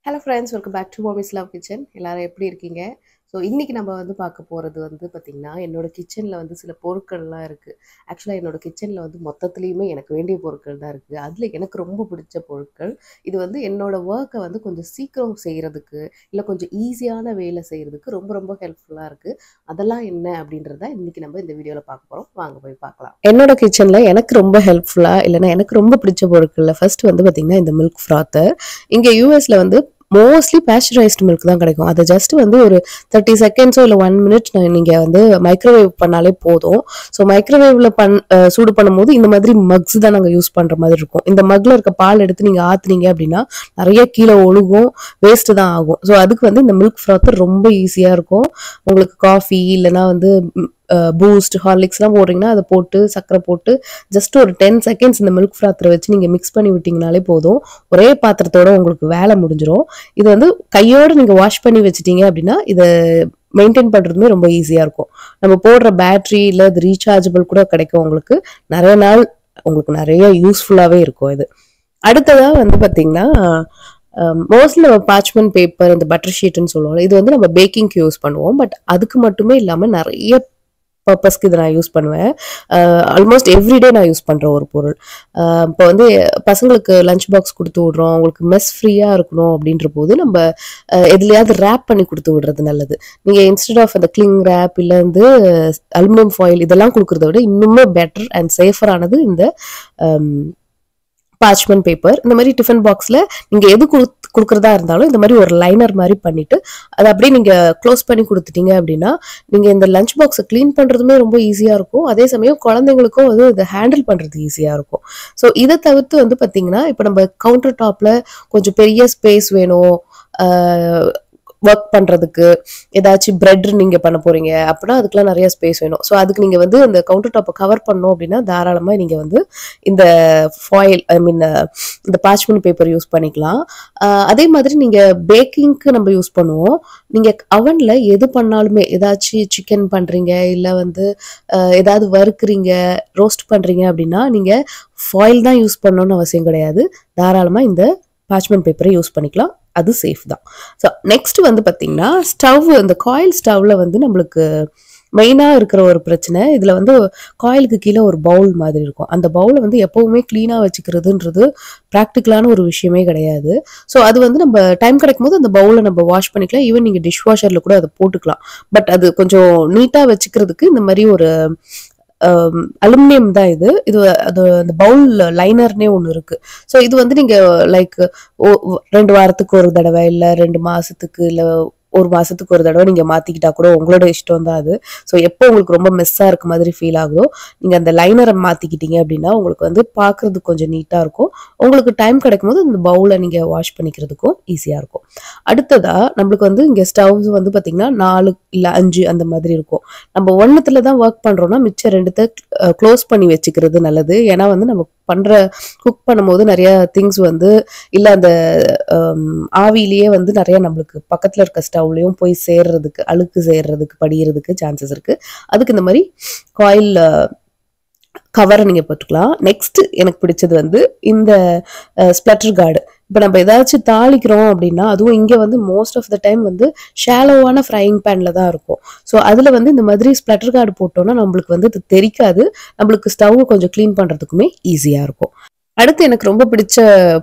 Hello friends, welcome back to mommy's love kitchen. எல்லாரும் எப்படி இருக்கீங்க? ஸோ இன்றைக்கி நம்ம பார்க்க போகிறது பார்த்திங்கன்னா, என்னோடய கிச்சனில் சில பொருட்கள்லாம் இருக்குது. ஆக்சுவலாக என்னோடய கிச்சனில் மொத்தத்துலேயுமே எனக்கு வேண்டிய பொருட்கள் தான் இருக்குது. அதில் எனக்கு ரொம்ப பிடிச்ச பொருட்கள் இது என்னோடய ஒர்க்கை கொஞ்சம் சீக்கிரம் செய்கிறதுக்கு, இல்லை கொஞ்சம் ஈஸியான வேலை செய்கிறதுக்கு ரொம்ப ரொம்ப ஹெல்ப்ஃபுல்லாக இருக்குது. அதெல்லாம் என்ன அப்படின்றத இன்றைக்கி நம்ம இந்த வீடியோவில் பார்க்க போகிறோம். வாங்க போய் பார்க்கலாம். என்னோடய கிச்சனில் எனக்கு ரொம்ப ஹெல்ப்ஃபுல்லாக இல்லைன்னா எனக்கு ரொம்ப பிடிச்ச பொருட்களில் ஃபர்ஸ்ட் பார்த்திங்கன்னா இந்த மில்க் ஃப்ராத்தர். இங்கே யூஎஸில் மோஸ்ட்லி பேஸ்டரைஸ்டு மில்க் தான் கிடைக்கும். அதை ஜஸ்ட் ஒரு 30 செகண்ட்ஸோ இல்லை 1 மினிட் நீங்கள் மைக்ரோவேவ் பண்ணாலே போதும். ஸோ மைக்ரோவேவில் சூடு பண்ணும்போது இந்த மாதிரி மக்ஸ் தான் நாங்கள் யூஸ் பண்ணுற மாதிரி இருக்கும். இந்த மக்கில் இருக்க பால் எடுத்து நீங்கள் ஆற்றுனீங்க அப்படின்னா நிறைய கீழே ஒழுகும், வேஸ்ட்டு தான் ஆகும். ஸோ அதுக்கு இந்த மில்க் ஃப்ராத்தர் ரொம்ப ஈஸியாக இருக்கும். உங்களுக்கு காஃபி இல்லைனா பூஸ்ட் ஹார்லிக்ஸ்லாம் போடுறீங்கன்னா அதை போட்டு சர்க்கரை போட்டு ஜஸ்ட் ஒரு 10 செகண்ட்ஸ் இந்த மில்க் ஃப்ராத்தரை வச்சு நீங்கள் மிக்ஸ் பண்ணி விட்டிங்கனாலே போதும். ஒரே பாத்திரத்தோட உங்களுக்கு வேலை முடிஞ்சிடும். இது கையோடு நீங்கள் வாஷ் பண்ணி வச்சிட்டீங்க அப்படின்னா இதை மெயின்டைன் பண்ணுறதுமே ரொம்ப ஈஸியாக இருக்கும். நம்ம போடுற பேட்ரி இல்லை இது ரீசார்ஜபிள் கூட கிடைக்கும். உங்களுக்கு நிறைய நாள் உங்களுக்கு நிறைய யூஸ்ஃபுல்லாகவே இருக்கும். இது அடுத்ததாக பார்த்தீங்கன்னா மோஸ்ட்லி நம்ம பார்ச்மெண்ட் பேப்பர், இந்த பட்டர் ஷீட்னு சொல்லுவோம். இது நம்ம பேக்கிங்க்கு யூஸ் பண்ணுவோம். பட் அதுக்கு மட்டுமே இல்லாமல் நிறைய பர்பஸ்க்கு இதை நான் யூஸ் பண்ணுவேன். ஆல்மோஸ்ட் எவ்ரிடே நான் யூஸ் பண்ணுற ஒரு பொருள். இப்போ பசங்களுக்கு லஞ்ச் பாக்ஸ் கொடுத்து விட்றோம், அவங்களுக்கு மெஸ் ஃப்ரீயாக இருக்கணும் அப்படின்ற போது நம்ம எதுலையாவது ரேப் பண்ணி கொடுத்து விடுறது நல்லது. நீங்கள் இன்ஸ்டெட் ஆஃப் அந்த கிளிங் ரேப் இல்லை அலுமினியம் ஃபாயில் இதெல்லாம் கொடுக்குறத விட இன்னுமே பெட்டர் அண்ட் சேஃபரானது இந்த பார்ச்மெண்ட் பேப்பர். இந்த மாதிரி டிஃபன் பாக்ஸில் நீங்கள் எது கொடுக்குறதா இருந்தாலும் இந்த மாதிரி ஒரு லைனர் மாதிரி பண்ணிவிட்டு அதை அப்படியே நீங்கள் க்ளோஸ் பண்ணி கொடுத்துட்டீங்க அப்படின்னா நீங்கள் இந்த லஞ்ச் பாக்ஸை க்ளீன் பண்ணுறதுமே ரொம்ப ஈஸியாக இருக்கும். அதே சமயம் குழந்தைங்களுக்கும் இதை ஹேண்டில் பண்ணுறது ஈஸியாக இருக்கும். ஸோ இதை தவிர்த்து பார்த்தீங்கன்னா இப்போ நம்ம கவுண்டர் டாப்பில் கொஞ்சம் பெரிய ஸ்பேஸ் வேணும், ஒர்க் பண்ணுறதுக்கு ஏதாச்சும் பிரெட் நீங்கள் பண்ண போகிறீங்க அப்படின்னா அதுக்கெலாம் நிறைய ஸ்பேஸ் வேணும். ஸோ அதுக்கு நீங்கள் அந்த கவுண்டர் டாப்பை கவர் பண்ணோம் அப்படின்னா தாராளமாக நீங்கள் இந்த ஃபாயில் இந்த பார்ச்மெண்ட் பேப்பர் யூஸ் பண்ணிக்கலாம். அதே மாதிரி நீங்கள் பேக்கிங்க்கு நம்ம யூஸ் பண்ணுவோம். நீங்கள் அவனில் எது பண்ணாலுமே ஏதாச்சும் சிக்கன் பண்ணுறீங்க இல்லை ஏதாவது வறுக்குறீங்க, ரோஸ்ட் பண்ணுறீங்க அப்படின்னா நீங்கள் ஃபாயில் தான் யூஸ் பண்ணணும்னு அவசியம் கிடையாது. தாராளமாக இந்த பார்ச்மெண்ட் பேப்பரை யூஸ் பண்ணிக்கலாம். அது சேஃப் தான். ஸோ நெக்ஸ்ட் பார்த்தீங்கன்னா ஸ்டவ், இந்த காயில் ஸ்டவ்வில் நம்மளுக்கு மெயினாக இருக்கிற ஒரு பிரச்சனை, இதில் காயிலுக்கு கீழே ஒரு பவுல் மாதிரி இருக்கும். அந்த பவுலை எப்போவுமே க்ளீனாக வச்சுக்கிறதுன்றது ப்ராக்டிக்கலான ஒரு விஷயமே கிடையாது. ஸோ அது நம்ம டைம் கிடைக்கும் போது அந்த பவுலை நம்ம வாஷ் பண்ணிக்கலாம். ஈவன் நீங்கள் டிஷ் வாஷரில் கூட அதை போட்டுக்கலாம். பட் அது கொஞ்சம் நீட்டாக வச்சுக்கிறதுக்கு இந்த மாதிரி ஒரு அலுமினியம் தான் இது அது அந்த பவுல் லைனர்னே ஒன்று இருக்கு. ஸோ இது நீங்க லைக் 2 வாரத்துக்கு ஒரு தடவை இல்லை 2 மாசத்துக்கு இல்லை 1 மாசத்துக்கு ஒரு தடவை நீங்க மாத்திக்கிட்டா கூட உங்களோட இஷ்டம் தான் அது. ஸோ எப்போ உங்களுக்கு ரொம்ப மெஸ்ஸா இருக்க மாதிரி ஃபீல் ஆகுதோ நீங்க அந்த லைனரை மாத்திக்கிட்டீங்க அப்படின்னா உங்களுக்கு பார்க்கறதுக்கு கொஞ்சம் நீட்டா இருக்கும். உங்களுக்கு டைம் கிடைக்கும் போது இந்த பவுலை நீங்க வாஷ் பண்ணிக்கிறதுக்கும் ஈஸியா இருக்கும். அடுத்ததா நம்மளுக்கு இங்க ஸ்டவ்ஸ் பாத்தீங்கன்னா 4 இல்ல 5 அந்த மாதிரி இருக்கும். நம்ம ஒன்னுத்துல தான் ஒர்க் பண்றோம்னா மிச்சம் 2த்தை க்ளோஸ் பண்ணி வச்சுக்கிறது நல்லது. ஏன்னா நம்ம குக் பண்ணும்போது நிறைய திங்ஸ் இல்ல அந்த ஆவிலேயே நிறைய நம்மளுக்கு பக்கத்துல இருக்க ஸ்டவ்லயும் போய் சேர்றதுக்கு, அழுக்கு சேர்றதுக்கு, படிகிறதுக்கு சான்சஸ் இருக்கு. அதுக்கு இந்த மாதிரி காயில் கவரை நீங்க போட்டுக்கலாம். நெக்ஸ்ட் எனக்கு பிடிச்சது இந்த ஸ்பிளட்டர் கார்டு. இப்போ நம்ம ஏதாச்சும் தாளிக்கிறோம் அப்படின்னா அதுவும் இங்கே மோஸ்ட் ஆஃப் த டைம் ஷாலோவான ஃப்ரைங் பேன்ல தான் இருக்கும். ஸோ அதில் இந்த மாதிரி ஸ்பிளட்டர் கார்டு போட்டோம்னா நம்மளுக்கு இது தெரிக்காது, நம்மளுக்கு ஸ்டவ் கொஞ்சம் க்ளீன் பண்ணுறதுக்குமே ஈஸியாக இருக்கும். அடுத்து எனக்கு ரொம்ப பிடிச்ச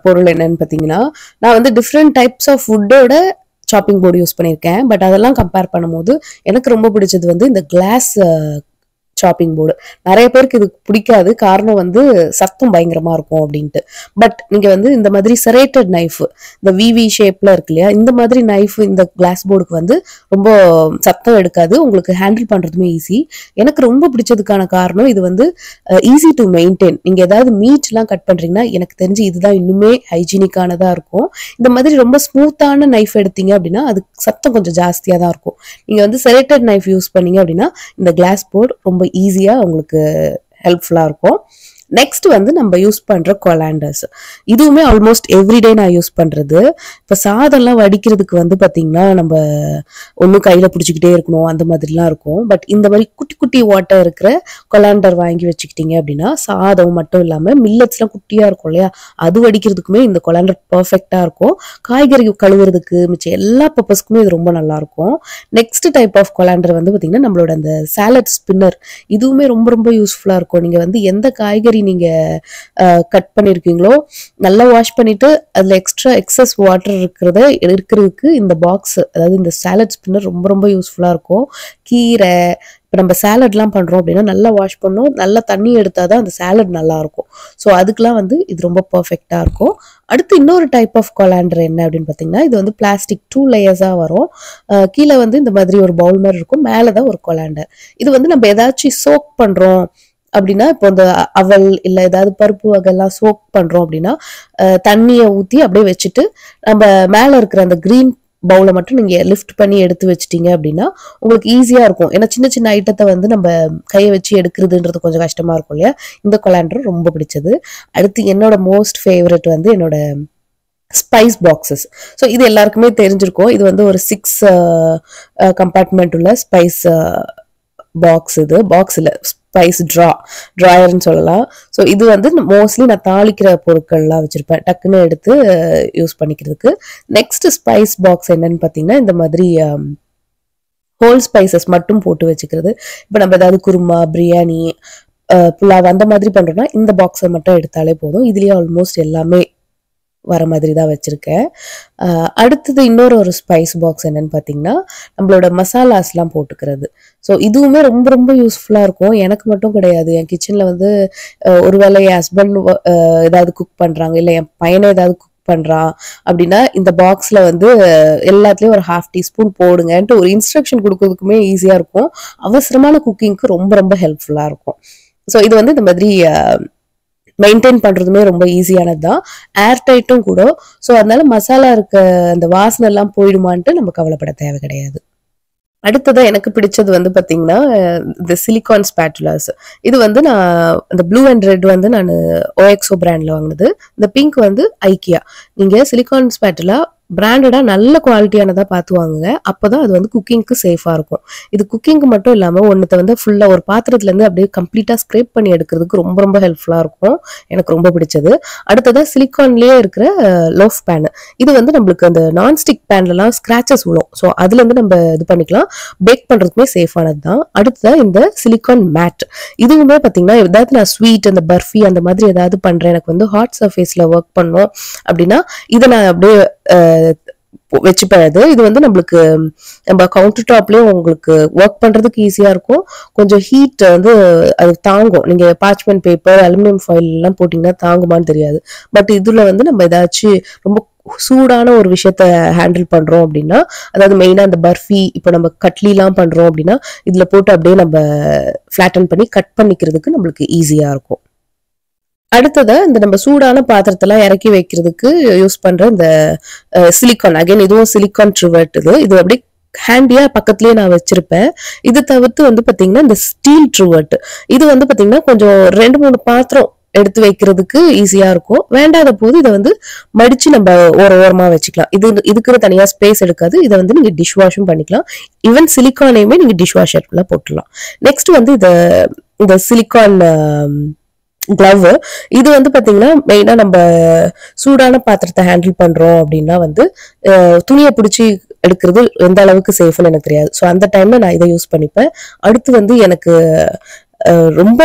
பொருள் என்னன்னு பார்த்தீங்கன்னா, நான் டிஃப்ரெண்ட் டைப்ஸ் ஆஃப் ஃபுட்டோட சாப்பிங் போர்டு யூஸ் பண்ணியிருக்கேன். பட் அதெல்லாம் கம்பேர் பண்ணும்போது எனக்கு ரொம்ப பிடிச்சது இந்த கிளாஸ் சாப்பிங் போர்டு. நிறைய பேருக்கு இது பிடிக்காது, காரணம் சத்தம் பயங்கரமா இருக்கும் அப்படின்ட்டு. பட் நீங்க இந்த மாதிரி செரேட்டட் நைஃப், இந்த விவி ஷேப்ல இருக்கு இல்லையா, இந்த மாதிரி நைஃப் இந்த கிளாஸ் போர்டுக்கு ரொம்ப சத்தம் எடுக்காது, உங்களுக்கு ஹேண்டில் பண்றதுமே ஈஸி. எனக்கு ரொம்ப பிடிச்சதுக்கான காரணம் இது ஈஸி டு மெயின்டைன். நீங்க ஏதாவது மீட் எல்லாம் கட் பண்றீங்கன்னா எனக்கு தெரிஞ்சு இதுதான் இன்னுமே ஹைஜீனிக்கானதா இருக்கும். இந்த மாதிரி ரொம்ப ஸ்மூத்தான நைஃப் எடுத்தீங்க அப்படின்னா அது சத்தம் கொஞ்சம் ஜாஸ்தியா தான் இருக்கும். நீங்க செரேட்டட் நைஃப் யூஸ் பண்ணீங்க அப்படின்னா இந்த கிளாஸ் போர்டு ரொம்ப ஈஸியா உங்களுக்கு ஹெல்ப்ஃபுல்லா இருக்கும். நெக்ஸ்ட் வந்து நம்ம யூஸ் பண்ற கொலாண்டர்ஸ். இதுவுமே ஆல்மோஸ்ட் எவ்ரிடே நான் யூஸ் பண்றது. இப்ப சாதம்லாம் வடிக்கிறதுக்கு வந்து பாத்தீங்கன்னா நம்ம ஒன்னும் கையில பிடிச்சிக்கிட்டே இருக்கணும் அந்த மாதிரிலாம் இருக்கும். பட் இந்த மாதிரி குட்டி குட்டி வாட்டர் இருக்கிற கொலாண்டர் வாங்கி வச்சுக்கிட்டீங்க அப்படின்னா சாதம் மட்டும் இல்லாம மில்லட்ஸ் எல்லாம் குட்டியா இருக்கும் இல்லையா, அது வடிக்கிறதுக்குமே இந்த கொலாண்டர் பர்ஃபெக்டா இருக்கும். காய்கறி கழுவுறதுக்கு மிச்சம் எல்லா பர்பஸ்க்குமே இது ரொம்ப நல்லா இருக்கும். நெக்ஸ்ட் டைப் ஆஃப் கொலாண்டர் வந்து பாத்தீங்கன்னா நம்மளோட அந்த சாலட் ஸ்பின்னர். இதுவுமே ரொம்ப ரொம்ப யூஸ்ஃபுல்லா இருக்கும். நீங்க வந்து எந்த காய்கறி நீங்க கட் பண்ணிருக்கீங்களோ நல்லா வாஷ் பண்ணிட்டு அதுல எக்ஸஸ் வாட்டர் இருக்கிறதுக்கு இந்த பாக்ஸ், அதாவது இந்த சாலட் ஸ்பின்னர் ரொம்ப ரொம்ப யூஸ்ஃபுல்லா இருக்கும். கீரை இப்போ நம்ம சாலட்லாம் பண்றோம் அப்படின்னா நல்லா வாஷ் பண்ணணும், நல்லா தண்ணி எடுத்தாதான் அந்த சாலட் நல்லா இருக்கும். ஸோ அதுக்கெல்லாம் வந்து இது ரொம்ப பர்ஃபெக்டா இருக்கும். அடுத்து இன்னொரு டைப் ஆஃப் கொலாண்டர் என்ன அப்படின்னு பார்த்தீங்கன்னா, இது வந்து பிளாஸ்டிக் 2 லேயர்ஸாக வரும். கீழே வந்து இந்த மாதிரி ஒரு பவுல் மாதிரி இருக்கும், மேலே தான் ஒரு கொலாண்டர். இது வந்து நம்ம ஏதாச்சும் சோக் பண்றோம் அப்படின்னா, இப்போ இந்த அவல் இல்லை ஏதாவது பருப்பு வகைலாம் சோக் பண்றோம் அப்படின்னா தண்ணியை ஊற்றி அப்படியே வச்சுட்டு நம்ம மேலே இருக்கிற அந்த கிரீன் பவுலை மட்டும் நீங்க லிஃப்ட் பண்ணி எடுத்து வச்சிட்டீங்க அப்படின்னா உங்களுக்கு ஈஸியா இருக்கும். ஏன்னா சின்ன சின்ன ஐட்டத்தை வந்து நம்ம கையை வச்சு எடுக்கிறதுன்றது கொஞ்சம் கஷ்டமா இருக்கும் இல்லையா. இந்த கொலாண்டர் ரொம்ப பிடிச்சது. அடுத்து என்னோட மோஸ்ட் ஃபேவரட் வந்து என்னோட ஸ்பைஸ் பாக்ஸஸ். ஸோ இது எல்லாருக்குமே தெரிஞ்சிருக்கும். இது வந்து ஒரு 6 கம்பார்ட்மெண்ட் உள்ள ஸ்பைஸ் பாக்ஸ். இது பாக்ஸ் இல்லை, ஸ்பைஸ் ட்ராயர்னு சொல்லலாம். ஸோ இது வந்து மோஸ்ட்லி நான் தாளிக்கிற பொருட்கள்லாம் வச்சிருப்பேன் டக்குன்னு எடுத்து யூஸ் பண்ணிக்கிறதுக்கு. நெக்ஸ்ட் ஸ்பைஸ் பாக்ஸ் என்னன்னு பார்த்தீங்கன்னா இந்த மாதிரி ஹோல் ஸ்பைசஸ் மட்டும் போட்டு வச்சுக்கிறது. இப்போ நம்ம ஏதாவது குருமா, பிரியாணி, புலாவ் அந்த மாதிரி பண்றோம்னா இந்த பாக்ஸை மட்டும் எடுத்தாலே போதும். இதுலயே ஆல்மோஸ்ட் எல்லாமே வர மாதிரி தான் வச்சிருக்கேன். அடுத்தது இன்னொரு ஒரு ஸ்பைஸ் பாக்ஸ் என்னன்னு பார்த்தீங்கன்னா நம்மளோட மசாலாஸ்லாம் போட்டுக்கிறது. ஸோ இதுவுமே ரொம்ப ரொம்ப யூஸ்ஃபுல்லாக இருக்கும். எனக்கு மட்டும் கிடையாது, என் கிச்சனில் வந்து ஒருவேளை என் ஹஸ்பண்ட் ஏதாவது குக் பண்ணுறாங்க, இல்லை என் பையனை ஏதாவது குக் பண்றான் அப்படின்னா இந்த பாக்ஸ்ல வந்து எல்லாத்துலயும் ஒரு 1/2 டீஸ்பூன் போடுங்கன்ட்டு ஒரு இன்ஸ்ட்ரக்ஷன் கொடுக்கறதுக்குமே ஈஸியா இருக்கும். அவசரமான குக்கிங்க்கு ரொம்ப ரொம்ப ஹெல்ப்ஃபுல்லா இருக்கும். ஸோ இது வந்து இந்த மாதிரி மெயின்டைன் பண்றதுமே ரொம்ப ஈஸியானது தான், ஏர் டைட்டும் கூட. ஸோ அதனால மசாலா இருக்க அந்த வாசனை எல்லாம் போயிடுமான்ட்டு நம்ம கவலைப்பட தேவை கிடையாது. அடுத்ததான் எனக்கு பிடிச்சது வந்து பாத்தீங்கன்னா இந்த சிலிகான் ஸ்பேட்டுலாஸ். இது வந்து நான் இந்த ப்ளூ அண்ட் ரெட் வந்து நான் OXO பிராண்ட்ல வாங்கினது. இந்த பிங்க் வந்து ஐக்கியா. நீங்க சிலிகான் ஸ்பேட்டுலா பிராண்டடா நல்ல குவாலிட்டியானதா பார்த்து வாங்குங்க, அப்பதான் அது வந்து குக்கிங்க்கு சேஃபா இருக்கும். இது குக்கிங்க்கு மட்டும் இல்லாம ஒன்னத்தை வந்து ஃபுல்லா ஒரு பாத்திரத்துல இருந்து அப்படியே கம்ப்ளீட்டா ஸ்க்ரேப் பண்ணி எடுக்கிறதுக்கு ரொம்ப ரொம்ப ஹெல்ப்ஃபுல்லா இருக்கும். எனக்கு ரொம்ப பிடிச்சது. அடுத்ததான் சிலிகான்லயே இருக்கிற லோஃப் பேன். இது வந்து நம்மளுக்கு அந்த நான்ஸ்டிக் பேன்லாம் ஸ்கிராச்சஸ் விழும். ஸோ அதுல இருந்து நம்ம இது பண்ணிக்கலாம், பேக் பண்றதுக்குமே சேஃபானது தான். அடுத்ததான் இந்த சிலிகான் மேட். இதுவுமே பாத்தீங்கன்னா ஏதாவது நான் ஸ்வீட், அந்த பர்ஃபி அந்த மாதிரி ஏதாவது பண்றேன், எனக்கு வந்து ஹாட் சர்ஃபேஸ்ல ஒர்க் பண்ணோம் அப்படின்னா இதை நான் அப்படியே வச்சுப்பேன். இது வந்து நம்மளுக்கு நம்ம கவுண்டர் டாப்லயும் உங்களுக்கு ஒர்க் பண்றதுக்கு ஈஸியா இருக்கும். கொஞ்சம் ஹீட் வந்து அது தாங்கும். நீங்க பார்ச்மெண்ட் பேப்பர், அலுமினியம் ஃபாயில் எல்லாம் போட்டீங்கன்னா தாங்குமான்னு தெரியாது. பட் இதுல வந்து நம்ம ஏதாச்சும் ரொம்ப சூடான ஒரு விஷயத்த ஹேண்டில் பண்றோம் அப்படின்னா, அதாவது மெயினா அந்த பர்ஃபி, இப்போ நம்ம கட்லிலாம் பண்றோம் அப்படின்னா இதுல போட்டு அப்படியே நம்ம ஃபிளாட்டன் பண்ணி கட் பண்ணிக்கிறதுக்கு நம்மளுக்கு ஈஸியா இருக்கும். அடுத்ததா இந்த நம்ம சூடான பாத்திரத்தெல்லாம் இறக்கி வைக்கிறதுக்கு யூஸ் பண்ற இந்த சிலிகான், அகைன் இதுவும் சிலிகான் ட்ரிவர்ட். இது அப்படியே ஹேண்டியா பக்கத்துலயே நான் வச்சிருப்பேன். இது தவிர்த்து வந்து பாத்தீங்கன்னா இந்த ஸ்டீல் ட்ரிவர்ட். இது வந்து பாத்தீங்கன்னா கொஞ்சம் 2-3 பாத்திரம் எடுத்து வைக்கிறதுக்கு ஈஸியா இருக்கும். வேண்டாத போது இதை வந்து மடிச்சு நம்ம ஓரமா வச்சுக்கலாம். இதுக்கு தனியா ஸ்பேஸ் எடுக்காது. இதை வந்து நீங்க டிஷ் வாஷும் பண்ணிக்கலாம். ஈவன் சிலிகானையுமே நீங்க டிஷ் வாஷர்ல போட்டுலாம். நெக்ஸ்ட் வந்து இந்த சிலிகான் கிளவ். இது வந்து பாத்தீங்கன்னா மெயினா நம்ம சூடான பாத்திரத்தை ஹேண்டில் பண்றோம் அப்படின்னா வந்து துணியை பிடிச்சி எடுக்கிறது எந்த அளவுக்கு சேஃப்னு எனக்கு தெரியாது. ஸோ அந்த டைம்ல நான் இதை யூஸ் பண்ணிப்பேன். அடுத்து வந்து எனக்கு ரொம்ப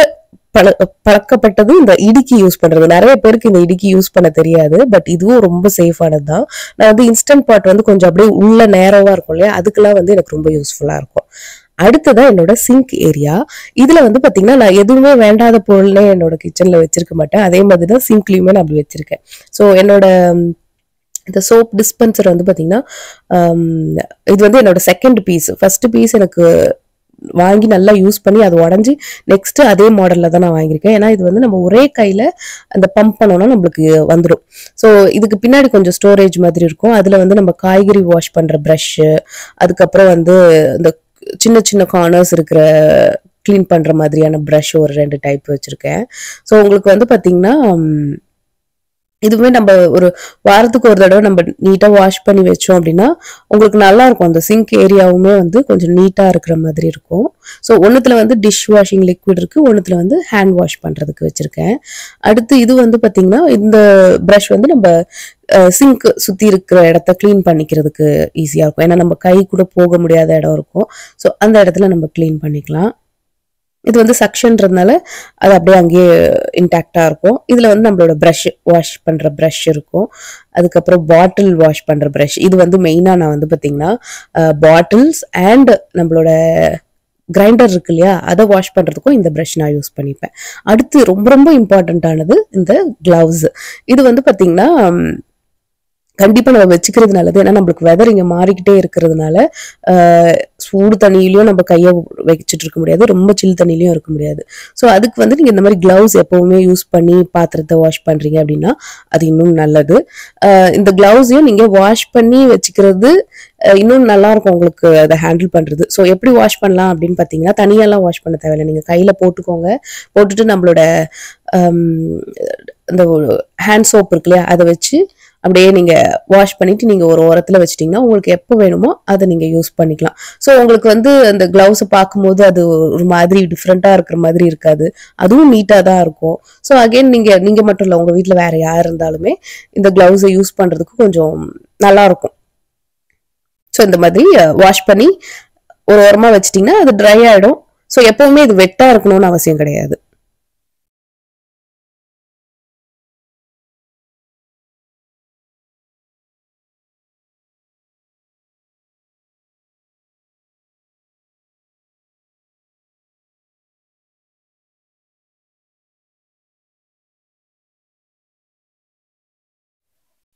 பழக்கப்பட்டது இந்த இடுக்கி யூஸ் பண்றது. நிறைய பேருக்கு இந்த இடுக்கி யூஸ் பண்ண தெரியாது, பட் இதுவும் ரொம்ப சேஃபானது தான். நான் வந்து இன்ஸ்டன்ட் பாட் வந்து கொஞ்சம் அப்படியே உள்ள நேரவா இருக்கும் இல்லையா, அதுக்கெல்லாம் வந்து எனக்கு ரொம்ப யூஸ்ஃபுல்லா இருக்கும். அடுத்ததான் என்னோட சிங்க் ஏரியா. இதுல வந்து பாத்தீங்கன்னா நான் எதுவுமே வேண்டாத பொருள்னே என்னோட கிச்சன்ல வச்சிருக்க மாட்டேன். அதே மாதிரிதான் சிங்க்லயுமே நான் அப்படி வச்சிருக்கேன். ஸோ என்னோட இந்த சோப் டிஸ்பென்சர் வந்து பாத்தீங்கன்னா இது வந்து என்னோட செகண்ட் பீஸ். ஃபர்ஸ்ட் பீஸ் எனக்கு வாங்கி நல்லா யூஸ் பண்ணி அது உடஞ்சி நெக்ஸ்ட் அதே மாடல்ல தான் நான் வாங்கியிருக்கேன். ஏன்னா இது வந்து நம்ம ஒரே கையில அந்த பம்ப் பண்ணோம்னா நம்மளுக்கு வந்துடும். ஸோ இதுக்கு பின்னாடி கொஞ்சம் ஸ்டோரேஜ் மாதிரி இருக்கும். அதுல வந்து நம்ம காய்கறி வாஷ் பண்ற ப்ரஷ், அதுக்கப்புறம் வந்து இந்த சின்ன சின்ன கார்னர்ஸ் இருக்கிற க்ளீன் பண்ணுற மாதிரியான ப்ரஷ் ஒரு 2 டைப் வச்சுருக்கேன். ஸோ உங்களுக்கு வந்து பார்த்தீங்கன்னா இதுவுமே நம்ம ஒரு வாரத்துக்கு ஒரு தடவை நம்ம நீட்டாக வாஷ் பண்ணி வச்சோம் அப்படின்னா உங்களுக்கு நல்லா இருக்கும். அந்த சிங்க் ஏரியாவுமே வந்து கொஞ்சம் நீட்டாக இருக்கிற மாதிரி இருக்கும். ஸோ ஒன்றுத்துல வந்து டிஷ் வாஷிங் லிக்விட் இருக்குது, ஒன்றுத்துல வந்து ஹேண்ட் வாஷ் பண்ணுறதுக்கு வச்சுருக்கேன். அடுத்து இது வந்து பார்த்தீங்கன்னா இந்த ப்ரஷ் வந்து நம்ம சிங்க் சுற்றி இருக்கிற இடத்த க்ளீன் பண்ணிக்கிறதுக்கு ஈஸியாக இருக்கும். ஏன்னா நம்ம கை கூட போக முடியாத இடம் இருக்கும். ஸோ அந்த இடத்துல நம்ம க்ளீன் பண்ணிக்கலாம். இது வந்து சக்ஷன்றதுனால அது அப்படியே அங்கேயே இன்டாக்டா இருக்கும். இதுல வந்து நம்மளோட ப்ரஷ் வாஷ் பண்ற ப்ரஷ் இருக்கும். அதுக்கப்புறம் பாட்டில் வாஷ் பண்ற ப்ரஷ். இது வந்து மெயினா நான் வந்து பாத்தீங்கன்னா பாட்டில்ஸ் அண்ட் நம்மளோட கிரைண்டர் இருக்கு இல்லையா, அதை வாஷ் பண்றதுக்கும் இந்த ப்ரஷ் நான் யூஸ் பண்ணிப்பேன். அடுத்து ரொம்ப ரொம்ப இம்பார்ட்டன்டானது இந்த கிளவுஸ். இது வந்து பாத்தீங்கன்னா கண்டிப்பா நம்ம வச்சுக்கிறது நல்லது. ஏன்னா நம்மளுக்கு வெதர் இங்க மாறிக்கிட்டே இருக்கிறதுனால சூடு தண்ணியிலயும் நம்ம கையை வச்சுட்டு இருக்க முடியாது, ரொம்ப சில் தண்ணியிலயும் இருக்க முடியாது. ஸோ அதுக்கு வந்து நீங்க இந்த மாதிரி கிளவுஸ் எப்பவுமே யூஸ் பண்ணி பாத்திரத்தை வாஷ் பண்றீங்க அப்படின்னா அது இன்னும் நல்லது. இந்த கிளவுஸையும் நீங்க வாஷ் பண்ணி வச்சுக்கிறது இன்னும் நல்லா இருக்கும் உங்களுக்கு அதை ஹேண்டில் பண்றது. ஸோ எப்படி வாஷ் பண்ணலாம் அப்படின்னு பாத்தீங்கன்னா தனியெல்லாம் வாஷ் பண்ண தேவையில்லை. நீங்க கையில போட்டுக்கோங்க. போட்டுட்டு நம்மளோட இந்த ஹேண்ட் சோப் இருக்கு இல்லையா, அதை வச்சு அப்படியே நீங்க வாஷ் பண்ணிட்டு நீங்க ஒரு ஓரத்துல வச்சிட்டீங்கன்னா உங்களுக்கு எப்போ வேணுமோ அதை நீங்க யூஸ் பண்ணிக்கலாம். ஸோ உங்களுக்கு வந்து அந்த கிளவுஸை பார்க்கும்போது அது ஒரு மாதிரி டிஃப்ரெண்டா இருக்கிற மாதிரி இருக்காது, அதுவும் நீட்டா தான் இருக்கும். ஸோ அகைன் நீங்க மட்டும் இல்லை, உங்க வீட்டில் வேற யார் இருந்தாலுமே இந்த கிளவுஸை யூஸ் பண்றதுக்கு கொஞ்சம் நல்லா இருக்கும். ஸோ இந்த மாதிரி வாஷ் பண்ணி ஒரு ஓரமா வச்சிட்டிங்கன்னா அது ட்ரை ஆயிடும். ஸோ எப்பவுமே இது வெட்டா இருக்கணும்னு அவசியம் கிடையாது.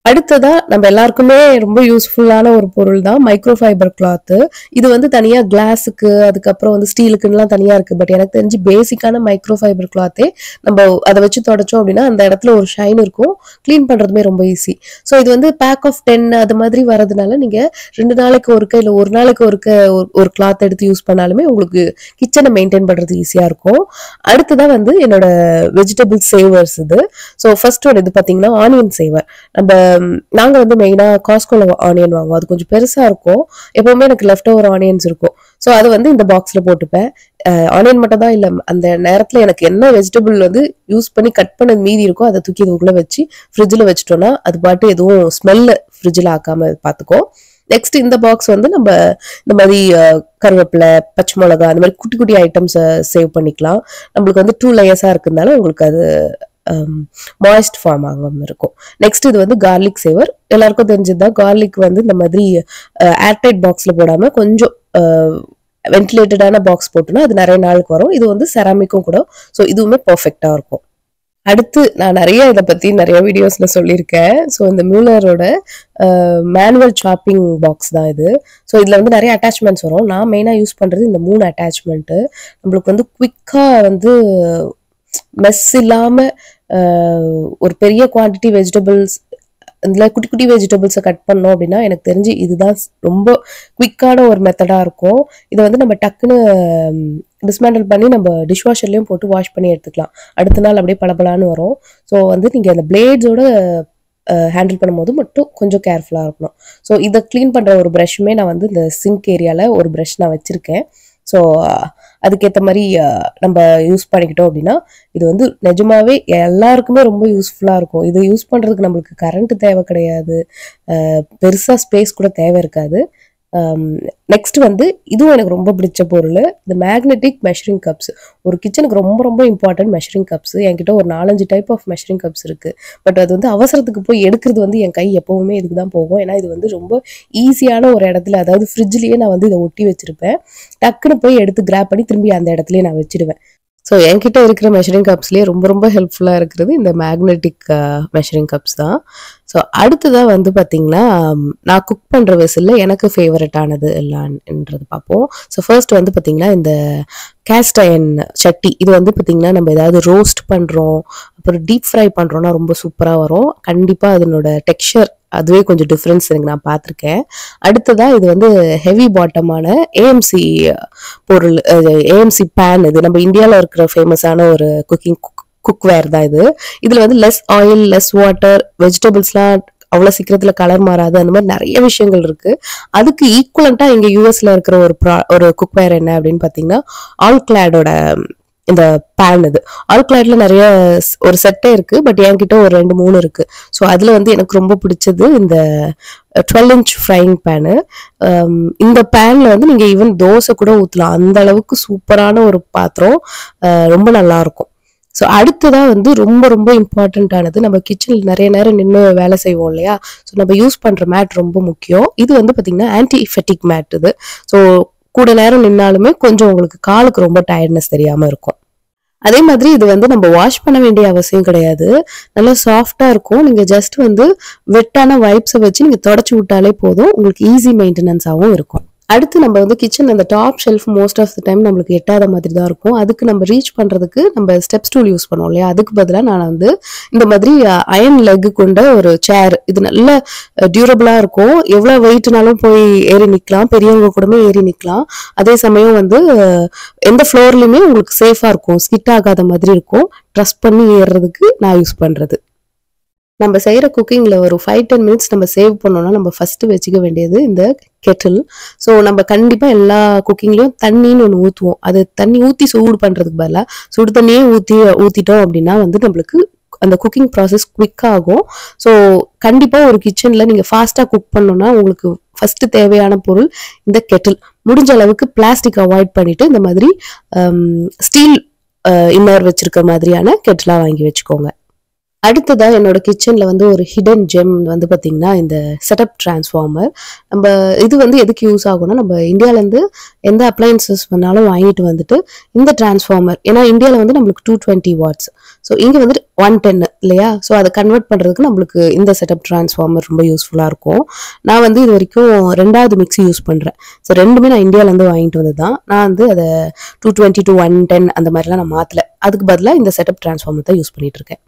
அடுத்ததா நம்ம எல்லாருக்குமே ரொம்ப யூஸ்ஃபுல்லான ஒரு பொருள் தான் மைக்ரோ ஃபைபர் கிளாத். இது வந்து தனியா கிளாஸுக்கு அதுக்கப்புறம் வந்து ஸ்டீலுக்குலாம் தனியா இருக்கு. பட் எனக்கு தெரிஞ்சு பேசிக்கான மைக்ரோ ஃபைபர் கிளாத்தே நம்ம அதை வச்சு தொடச்சோம் அப்படின்னா அந்த இடத்துல ஒரு ஷைன் இருக்கும், கிளீன் பண்றதுமே ரொம்ப ஈஸி. ஸோ இது வந்து பேக் ஆஃப் 10 அது மாதிரி வரதுனால நீங்க 2 நாளைக்கு ஒருக்க இல்லை ஒரு நாளைக்கு ஒருக்க ஒரு கிளாத் எடுத்து யூஸ் பண்ணாலுமே உங்களுக்கு கிச்சனை மெயின்டைன் பண்றது ஈஸியா இருக்கும். அடுத்ததான் வந்து என்னோட வெஜிடபிள் சேவர்ஸ் இது. ஸோ ஃபர்ஸ்ட் ஒன் இது பார்த்தீங்கன்னா ஆனியன் சேவர். நாங்க வந்து மெயினா காஸ்கோல ஆனியன் வாங்குவோம். அது கொஞ்சம் பெருசா இருக்கும். எப்பவுமே எனக்கு லெஃப்ட் ஓவர் ஆனியன்ஸ் இருக்கும். ஸோ அது வந்து இந்த பாக்ஸ்ல போட்டுப்பேன். ஆனியன் மட்டும் தான் இல்லை, அந்த நேரத்துல எனக்கு என்ன வெஜிடபிள் வந்து யூஸ் பண்ணி கட் பண்ண மீதி இருக்கோ அதை தூக்கி இதுக்குள்ள வச்சு ஃப்ரிட்ஜில் வச்சுட்டோம்னா அது பாட்டு எதுவும் ஸ்மெல்ல ஃப்ரிட்ஜில் ஆக்காம பார்த்துக்கோ. நெக்ஸ்ட் இந்த பாக்ஸ் வந்து நம்ம இந்த மாதிரி கருவேப்பிலை, பச்சை மிளகா, அந்த மாதிரி குட்டி குட்டி ஐட்டம்ஸ் சேவ் பண்ணிக்கலாம். நம்மளுக்கு வந்து 2 லேயர்ஸா இருக்குதுனால உங்களுக்கு அது மாய்ஸ்ட் ஃபார்ம் ஆகாம இருக்கும். நெக்ஸ்ட் இது வந்து கார்லிக் சேவர். எல்லாருக்கும் தெரிஞ்சதுதான். கார்லிக் வந்து இந்த மாதிரி ஏர்டைட் பாக்ஸ்ல போடாம கொஞ்சம் வென்டிலேட்டடான பாக்ஸ் போட்டோம்னா அது நிறைய நாளுக்கு வரும். இது வந்து செராமிக்கும் கூட. ஸோ இதுவுமே பர்ஃபெக்டா இருக்கும். அடுத்து நான் நிறைய இதை பத்தி நிறைய வீடியோஸ்ல சொல்லியிருக்கேன். ஸோ இந்த மியூலரோட மேனுவல் சாப்பிங் பாக்ஸ் தான் இது. ஸோ இதுல வந்து நிறைய அட்டாச்மெண்ட்ஸ் வரும். நான் மெயினா யூஸ் பண்றது இந்த 3 அட்டாச்மெண்ட். நம்மளுக்கு வந்து குவிக்கா வந்து மெஸ் இல்லாம ஒரு பெரிய குவான்டிட்டி வெஜிடபிள்ஸ் இதுல குட்டி குட்டி வெஜிடபிள்ஸை கட் பண்ணோம் அப்படின்னா எனக்கு தெரிஞ்சு இதுதான் ரொம்ப குவிக்கான ஒரு மெத்தடா இருக்கும். இதை வந்து நம்ம டக்குன்னு டிஸ்மேண்டில் பண்ணி நம்ம டிஷ்வாஷர்லயும் போட்டு வாஷ் பண்ணி எடுத்துக்கலாம். அடுத்த நாள் அப்படியே பளபளான்னு வரும். ஸோ வந்து நீங்க அந்த பிளேட்ஸோட ஹேண்டில் பண்ணும்போது மட்டும் கொஞ்சம் கேர்ஃபுல்லா இருக்கணும். ஸோ இதை கிளீன் பண்ற ஒரு ப்ரஷ்மே நான் வந்து இந்த சிங்க் ஏரியால ஒரு ப்ரஷ் நான் வச்சிருக்கேன். ஸோ அதுக்கேற்ற மாதிரி நம்ம யூஸ் பண்ணிக்கிட்டோம் அப்படின்னா இது வந்து நிஜமாவே எல்லாருக்குமே ரொம்ப யூஸ்ஃபுல்லா இருக்கும். இது யூஸ் பண்றதுக்கு நம்மளுக்கு கரண்ட் தேவை கிடையாது, பெருசா ஸ்பேஸ் கூட தேவை இருக்காது. நெக்ஸ்ட் வந்து இதுவும் எனக்கு ரொம்ப பிடிச்ச பொருள், இந்த மேக்னெட்டிக் மெஷரிங் கப்ஸ். ஒரு கிச்சனுக்கு ரொம்ப ரொம்ப இம்பார்ட்டன்ட் மெஷரிங் கப்ஸ். என்கிட்ட ஒரு 4-5 டைப் ஆஃப் மெஷரிங் கப்ஸ் இருக்கு. பட் அது வந்து அவசரத்துக்கு போய் எடுக்கிறது வந்து என் கை எப்பவுமே இதுக்கு தான் போகும். ஏன்னா இது வந்து ரொம்ப ஈஸியான ஒரு இடத்துல, அதாவது ஃப்ரிட்ஜ்லயே நான் வந்து இதை ஒட்டி வச்சிருப்பேன். டக்குன்னு போய் எடுத்து கிராப் பண்ணி திரும்பி அந்த இடத்துலயே நான் வச்சிடுவேன். ஸோ என்கிட்ட இருக்கிற மெஷரிங் கப்ஸ்லேயே ரொம்ப ரொம்ப ஹெல்ப்ஃபுல்லாக இருக்கிறது இந்த மேக்னெட்டிக் மெஷரிங் கப்ஸ் தான். ஸோ அடுத்ததாக வந்து பார்த்திங்கன்னா நான் குக் பண்ணுற வெசலில் எனக்கு ஃபேவரட்டானது எல்லான்றது பார்ப்போம். ஸோ ஃபர்ஸ்ட் வந்து பார்த்திங்கன்னா இந்த கேஸ்ட் அயன் சட்டி. இது வந்து பார்த்திங்கன்னா நம்ம ஏதாவது ரோஸ்ட் பண்ணுறோம், அப்புறம் டீப் ஃப்ரை பண்ணுறோன்னா ரொம்ப சூப்பராக வரும். கண்டிப்பாக அதனோட டெக்ஸ்சர் அதுவே கொஞ்சம் டிஃப்ரென்ஸ் எனக்கு நான் பார்த்துருக்கேன். அடுத்ததா இது வந்து ஹெவி பாட்டமான ஏஎம்சி பொருள், ஏஎம்சி பேன். இது நம்ம இந்தியாவில் இருக்கிற ஃபேமஸான ஒரு குக்வேர் தான் இது. இதுல வந்து லெஸ் ஆயில், லெஸ் வாட்டர், வெஜிடபிள்ஸ்லாம் அவ்வளவு சீக்கிரத்துல கலர் மாறாது, அந்த மாதிரி நிறைய விஷயங்கள் இருக்கு. அதுக்கு ஈக்குவலண்டா இங்க யூஎஸ்ல இருக்கிற ஒரு குக்வேர் என்ன அப்படின்னு பாத்தீங்கன்னா ஆல்கிளாடோட இந்த பேன். இது ஆல்கிளாட்ல நிறைய ஒரு செட்டே இருக்கு, பட் என்கிட்ட ஒரு 2-3 இருக்கு. ஸோ அதுல வந்து எனக்கு ரொம்ப பிடிச்சது இந்த 12 inch ஃப்ரைங் பேனு. இந்த பேன்ல வந்து நீங்க ஈவன் தோசை கூட ஊற்றலாம், அந்த அளவுக்கு சூப்பரான ஒரு பாத்திரம். ரொம்ப நல்லா இருக்கும். ஸோ அடுத்ததான் வந்து ரொம்ப ரொம்ப இம்பார்ட்டண்ட்டானது, நம்ம கிச்சனில் நிறைய நேரம் நின்று வேலை செய்வோம் இல்லையா, ஸோ நம்ம யூஸ் பண்ணுற மேட் ரொம்ப முக்கியம். இது வந்து பார்த்தீங்கன்னா ஆன்டி ஃபெட்டிக் மேட் இது. ஸோ கூட நேரம் நின்னாலுமே கொஞ்சம் உங்களுக்கு காலுக்கு ரொம்ப டயர்ட்னஸ் தெரியாமல் இருக்கும். அதே மாதிரி இது வந்து நம்ம வாஷ் பண்ண வேண்டிய அவசியம் கிடையாது, நல்லா சாஃப்டா இருக்கும். நீங்க ஜஸ்ட் வந்து வெட்டான வைப்ஸை வச்சு நீங்க தொடச்சி விட்டாலே போதும், உங்களுக்கு ஈஸி மெயின்டெனன்ஸாகவும் இருக்கும். அடுத்து நம்ம வந்து கிச்சன் அந்த top shelf most of the time நம்மளுக்கு எட்டாத மாதிரி தான் இருக்கும். அதுக்கு நம்ம ரீச் பண்றதுக்கு நம்ம ஸ்டெப் ஸ்டூல் யூஸ் பண்ணுவோம் இல்லையா, அதுக்கு பதிலாக நான் வந்து இந்த மாதிரி அயன் லெக் கொண்ட ஒரு சேர். இது நல்ல டியூரபிளா இருக்கும், எவ்வளவு வெயிட்னாலும் போய் ஏறி நிற்கலாம், பெரியவங்க கூடமே ஏறி நிற்கலாம். அதே சமயம் வந்து எந்த ஃப்ளோர்லயுமே உங்களுக்கு சேஃபா இருக்கும், ஸ்கிட் ஆகாத மாதிரி இருக்கும். ட்ரஸ்ட் பண்ணி ஏறுறதுக்கு நான் யூஸ் பண்றது. நம்ம செய்கிற குக்கிங்கில் ஒரு 5-10 மினிட்ஸ் நம்ம சேவ் பண்ணோம்னா நம்ம ஃபஸ்ட்டு வச்சுக்க வேண்டியது இந்த கெட்டில். ஸோ நம்ம கண்டிப்பாக எல்லா குக்கிங்லேயும் தண்ணின்னு ஒன்று ஊற்றுவோம். அது தண்ணி ஊற்றி சூடு பண்ணுறதுக்கு பதிலாக சுடு தண்ணியே ஊற்றிட்டோம் அப்படின்னா வந்து நம்மளுக்கு அந்த குக்கிங் ப்ராசஸ் குவிக்காகும். ஸோ கண்டிப்பாக ஒரு கிச்சனில் நீங்கள் ஃபாஸ்ட்டாக குக் பண்ணோன்னா உங்களுக்கு ஃபஸ்ட்டு தேவையான பொருள் இந்த கெட்டில். முடிஞ்ச அளவுக்கு பிளாஸ்டிக் அவாய்ட் பண்ணிவிட்டு இந்த மாதிரி ஸ்டீல் இன்னர் வச்சுருக்க மாதிரியான கெட்டிலாக வாங்கி வச்சுக்கோங்க. அடுத்ததா என்னோட கிச்சன்ல வந்து ஒரு ஹிடன் ஜெம் வந்து பாத்தீங்கன்னா இந்த செட்டப் டிரான்ஸ்ஃபார்மர். நம்ம இது வந்து எதுக்கு யூஸ் ஆகும்னா, நம்ம இந்தியாவிலேருந்து எந்த அப்ளையன்சஸ் பண்ணாலும் வாங்கிட்டு வந்துட்டு இந்த டிரான்ஸ்ஃபார்மர், ஏன்னா இந்தியாவில் வந்து நம்மளுக்கு 220 வாட்ஸ், ஸோ இங்கே வந்துட்டு 110 இல்லையா, ஸோ அதை கன்வெர்ட் பண்ணுறதுக்கு நம்மளுக்கு இந்த செட்டப் டிரான்ஸ்ஃபார்மர் ரொம்ப யூஸ்ஃபுல்லாக இருக்கும். நான் வந்து இது வரைக்கும் 2வது மிக்ஸி யூஸ் பண்ணுறேன். ஸோ ரெண்டுமே நான் இந்தியாவிலேருந்து வாங்கிட்டு வந்து தான். நான் வந்து அதை 220 to 110 அந்த மாதிரிலாம் நான் மாற்றலை, அதுக்கு பதிலாக இந்த செட்டப் டிரான்ஸ்ஃபார்மர் தான் யூஸ் பண்ணிட்டு இருக்கேன்.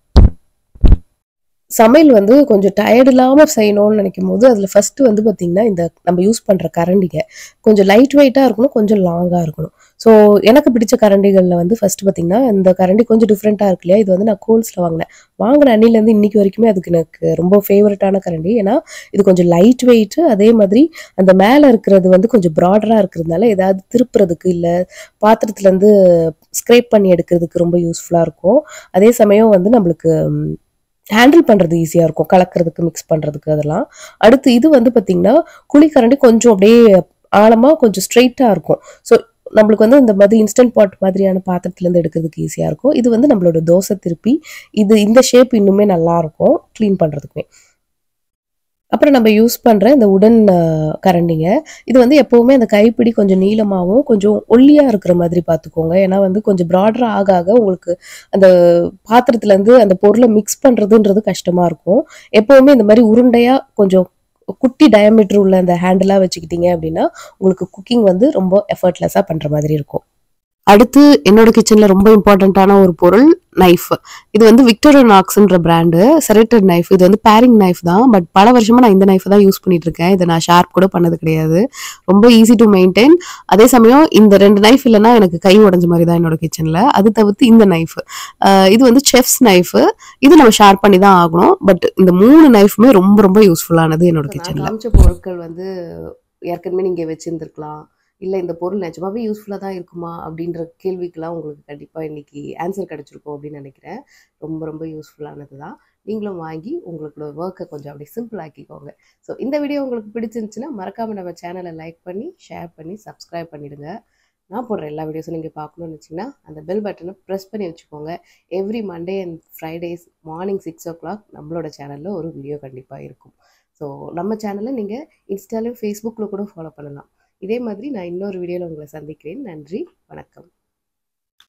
சமையல் வந்து கொஞ்சம் டயர்ட் இல்லாமல் செய்யணும்னு நினைக்கும் போது அதில் ஃபஸ்ட்டு வந்து பார்த்திங்கன்னா இந்த நம்ம யூஸ் பண்ணுற கரண்டிங்க கொஞ்சம் லைட் வெயிட்டாக இருக்கணும், கொஞ்சம் லாங்காக இருக்கணும். ஸோ எனக்கு பிடிச்ச கரண்டிகளில் வந்து ஃபஸ்ட்டு பார்த்திங்கன்னா இந்த கரண்டி கொஞ்சம் டிஃப்ரெண்ட்டாக இருக்கு இல்லையா, இது வந்து நான் கோல்ஸில் வாங்கின அன்னிலேருந்து இன்றைக்கி வரைக்குமே அதுக்கு எனக்கு ரொம்ப ஃபேவரட்டான கரண்டி. ஏன்னா இது கொஞ்சம் லைட் வெயிட்டு, அதே மாதிரி அந்த மேலே இருக்கிறது வந்து கொஞ்சம் ப்ராடராக இருக்கிறதுனால ஏதாவது திருப்புறதுக்கு இல்லை பாத்திரத்துலேருந்து ஸ்க்ரேப் பண்ணி எடுக்கிறதுக்கு ரொம்ப யூஸ்ஃபுல்லாக இருக்கும். அதே சமயம் வந்து நம்மளுக்கு ஹேண்டில் பண்ணுறது ஈஸியாக இருக்கும், கலக்கிறதுக்கு மிக்ஸ் பண்ணுறதுக்கு அதெல்லாம். அடுத்து இது வந்து பார்த்திங்கன்னா குழிக்கரண்டி கொஞ்சம் அப்படியே ஆழமாக கொஞ்சம் ஸ்ட்ரெயிட்டாக இருக்கும். ஸோ நம்மளுக்கு வந்து இந்த மாதிரி இன்ஸ்டன்ட் பாட் மாதிரியான பாத்திரத்துலேருந்து எடுக்கிறதுக்கு ஈஸியாக இருக்கும். இது வந்து நம்மளோட தோசை திருப்பி இந்த ஷேப் இன்னுமே நல்லாயிருக்கும் க்ளீன் பண்ணுறதுக்குமே. அப்புறம் நம்ம யூஸ் பண்ணுற இந்த உடன் கரண்டிங்க, இது வந்து எப்போவுமே அந்த கைப்பிடி கொஞ்சம் நீளமாகவும் கொஞ்சம் ஒல்லியாக இருக்கிற மாதிரி பார்த்துக்கோங்க. ஏன்னா வந்து கொஞ்சம் ப்ராடராக ஆக ஆக உங்களுக்கு அந்த பாத்திரத்துலேருந்து அந்த பொருளை மிக்ஸ் பண்ணுறதுன்றது கஷ்டமாக இருக்கும். எப்போவுமே இந்த மாதிரி உருண்டையாக கொஞ்சம் குட்டி டயமீட்டர் உள்ள அந்த ஹேண்டிலாக வச்சுக்கிட்டீங்க அப்படின்னா உங்களுக்கு குக்கிங் வந்து ரொம்ப எஃபர்ட்லெஸ்ஸாக பண்ணுற மாதிரி இருக்கும். அடுத்து என்னோட கிச்சன்ல ரொம்ப இம்பார்ட்டண்ட்டான ஒரு பொருள் நைஃப். இது வந்து விக்டோரினாக்ஸ்ன்ற பிராண்டு செரேட்டட் நைஃப். இது வந்து பேரிங் நைஃப் தான், பட் பல வருஷமா நான் இந்த நைஃப் தான் யூஸ் பண்ணிட்டு இருக்கேன். இதை நான் ஷார்ப் கூட பண்ணது கிடையாது, ரொம்ப ஈஸி டு மெயின்டைன். அதே சமயம் இந்த 2 நைஃப் இல்லைன்னா எனக்கு கை உடஞ்ச மாதிரி தான் என்னோட கிச்சன்ல. அது தவிர்த்து இந்த நைஃப், இது வந்து செஃப்ஸ் நைஃப், இது நம்ம ஷார்ப் பண்ணி தான் ஆகணும். பட் இந்த 3 நைஃபுமே ரொம்ப ரொம்ப யூஸ்ஃபுல்லானது என்னோட கிச்சன்ல. காமிச்ச பொருட்கள் வந்து ஏற்கனவே நீங்க வச்சிருந்துருக்கலாம், இல்லை இந்த பொருள் நிஜமாவே யூஸ்ஃபுல்லாக தான் இருக்குமா அப்படின்ற கேள்விக்கெல்லாம் உங்களுக்கு கண்டிப்பாக இன்றைக்கி ஆன்சர் கிடச்சிருக்கும் அப்படின்னு நினைக்கிறேன். ரொம்ப ரொம்ப யூஸ்ஃபுல்லானது தான். நீங்களும் வாங்கி உங்களோட ஒர்க்கை கொஞ்சம் அப்படி சிம்பிள் ஆக்கிக்கோங்க. ஸோ இந்த வீடியோ உங்களுக்கு பிடிச்சிருந்துச்சுன்னா மறக்காமல் நம்ம சேனலை லைக் பண்ணி ஷேர் பண்ணி சப்ஸ்கிரைப் பண்ணிவிடுங்க. நான் போடுற எல்லா வீடியோஸும் நீங்கள் பார்க்கணுன்னு வச்சிங்கன்னா அந்த பெல் பட்டனை ப்ரெஸ் பண்ணி வச்சுக்கோங்க. Every Monday and Fridays morning 6 o'clock நம்மளோட சேனலில் ஒரு வீடியோ கண்டிப்பாக இருக்கும். ஸோ நம்ம சேனலை நீங்கள் இன்ஸ்டாலையும் ஃபேஸ்புக்கில் கூட ஃபாலோ பண்ணலாம். இதே மாதிரி நான் இன்னொரு வீடியோவில் உங்களை சந்திக்கிறேன். நன்றி, வணக்கம்.